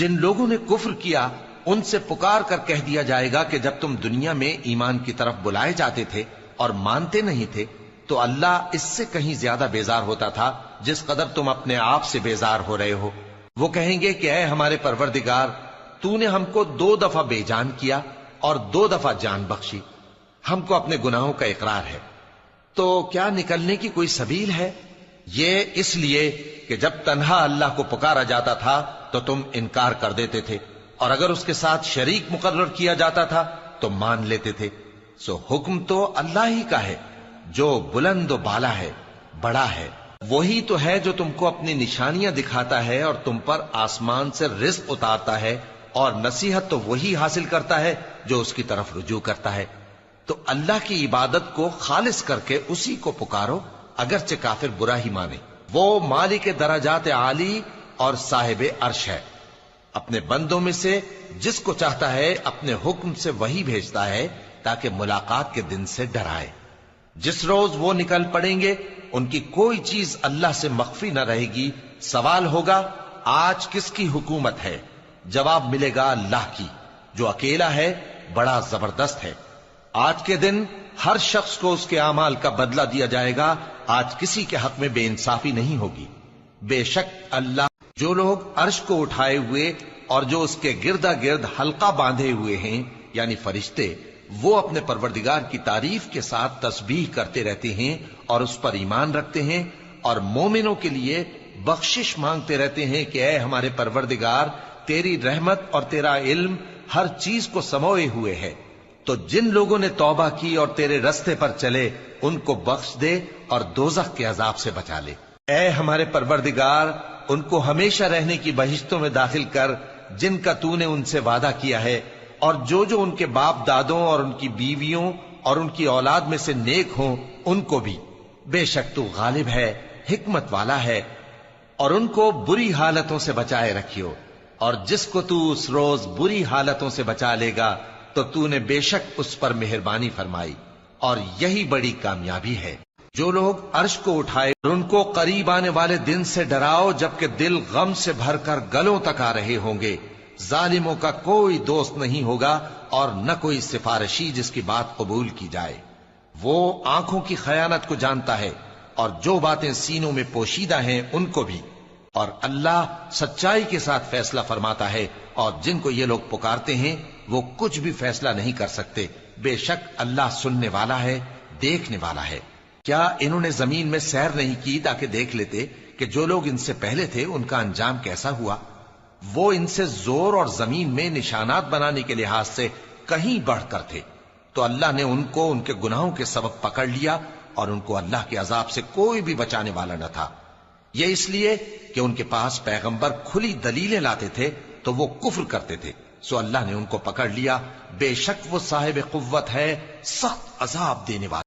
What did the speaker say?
جن لوگوں نے کفر کیا ان سے پکار کر کہہ دیا جائے گا کہ جب تم دنیا میں ایمان کی طرف بلائے جاتے تھے اور مانتے نہیں تھے تو اللہ اس سے کہیں زیادہ بیزار ہوتا تھا جس قدر تم اپنے آپ سے بیزار ہو رہے ہو۔ وہ کہیں گے کہ اے ہمارے پروردگار، تو نے ہم کو 2 دفعہ بے جان کیا اور 2 دفعہ جان بخشی، ہم کو اپنے گناہوں کا اقرار ہے، تو کیا نکلنے کی کوئی سبیل ہے؟ یہ اس لیے کہ جب تنہا اللہ کو پکارا جاتا تھا تو تم انکار کر دیتے تھے، اور اگر اس کے ساتھ شریک مقرر کیا جاتا تھا تو مان لیتے تھے۔ سو حکم تو اللہ ہی کا ہے جو بلند و بالا ہے، بڑا ہے۔ وہی تو ہے جو تم کو اپنی نشانیاں دکھاتا ہے اور تم پر آسمان سے رزق اتارتا ہے، اور نصیحت تو وہی حاصل کرتا ہے جو اس کی طرف رجوع کرتا ہے۔ تو اللہ کی عبادت کو خالص کر کے اسی کو پکارو، اگرچہ کافر برا ہی مانے۔ وہ مالک درجات عالی اور صاحب عرش ہے، اپنے بندوں میں سے جس کو چاہتا ہے اپنے حکم سے وہی بھیجتا ہے تاکہ ملاقات کے دن سے ڈرائے۔ جس روز وہ نکل پڑیں گے ان کی کوئی چیز اللہ سے مخفی نہ رہے گی۔ سوال ہوگا آج کس کی حکومت ہے؟ جواب ملے گا اللہ کی، جو اکیلا ہے، بڑا زبردست ہے۔ آج کے دن ہر شخص کو اس کے اعمال کا بدلہ دیا جائے گا، آج کسی کے حق میں بے انصافی نہیں ہوگی۔ بے شک اللہ، جو لوگ عرش کو اٹھائے ہوئے اور جو اس کے گردا گرد حلقہ باندھے ہوئے ہیں یعنی فرشتے، وہ اپنے پروردگار کی تعریف کے ساتھ تسبیح کرتے رہتے ہیں اور اس پر ایمان رکھتے ہیں، اور مومنوں کے لیے بخشش مانگتے رہتے ہیں کہ اے ہمارے پروردگار، تیری رحمت اور تیرا علم ہر چیز کو سموئے ہوئے ہے، تو جن لوگوں نے توبہ کی اور تیرے رستے پر چلے ان کو بخش دے اور دوزخ کے عذاب سے بچا لے۔ اے ہمارے پروردگار، ان کو ہمیشہ رہنے کی بہشتوں میں داخل کر جن کا تو نے ان سے وعدہ کیا ہے، اور جو جو ان کے باپ دادوں اور ان کی بیویوں اور ان کی اولاد میں سے نیک ہوں ان کو بھی۔ بے شک تو غالب ہے، حکمت والا ہے۔ اور ان کو بری حالتوں سے بچائے رکھیو، اور جس کو تو اس روز بری حالتوں سے بچا لے گا تو تو نے بے شک اس پر مہربانی فرمائی، اور یہی بڑی کامیابی ہے۔ جو لوگ عرش کو اٹھائے ان کو قریب آنے والے دن سے ڈراؤ جبکہ دل غم سے بھر کر گلوں تک آ رہے ہوں گے۔ ظالموں کا کوئی دوست نہیں ہوگا اور نہ کوئی سفارشی جس کی بات قبول کی جائے۔ وہ آنکھوں کی خیانت کو جانتا ہے اور جو باتیں سینوں میں پوشیدہ ہیں ان کو بھی، اور اللہ سچائی کے ساتھ فیصلہ فرماتا ہے، اور جن کو یہ لوگ پکارتے ہیں وہ کچھ بھی فیصلہ نہیں کر سکتے۔ بے شک اللہ سننے والا ہے، دیکھنے والا ہے۔ کیا انہوں نے زمین میں سیر نہیں کی تاکہ دیکھ لیتے کہ جو لوگ ان سے پہلے تھے ان کا انجام کیسا ہوا؟ وہ ان سے زور اور زمین میں نشانات بنانے کے لحاظ سے کہیں بڑھ کر تھے، تو اللہ نے ان کو ان کے گناہوں کے سبب پکڑ لیا، اور ان کو اللہ کے عذاب سے کوئی بھی بچانے والا نہ تھا۔ یہ اس لیے کہ ان کے پاس پیغمبر کھلی دلیلیں لاتے تھے تو وہ کفر کرتے تھے، سو اللہ نے ان کو پکڑ لیا۔ بے شک وہ صاحب قوت ہے، سخت عذاب دینے والا۔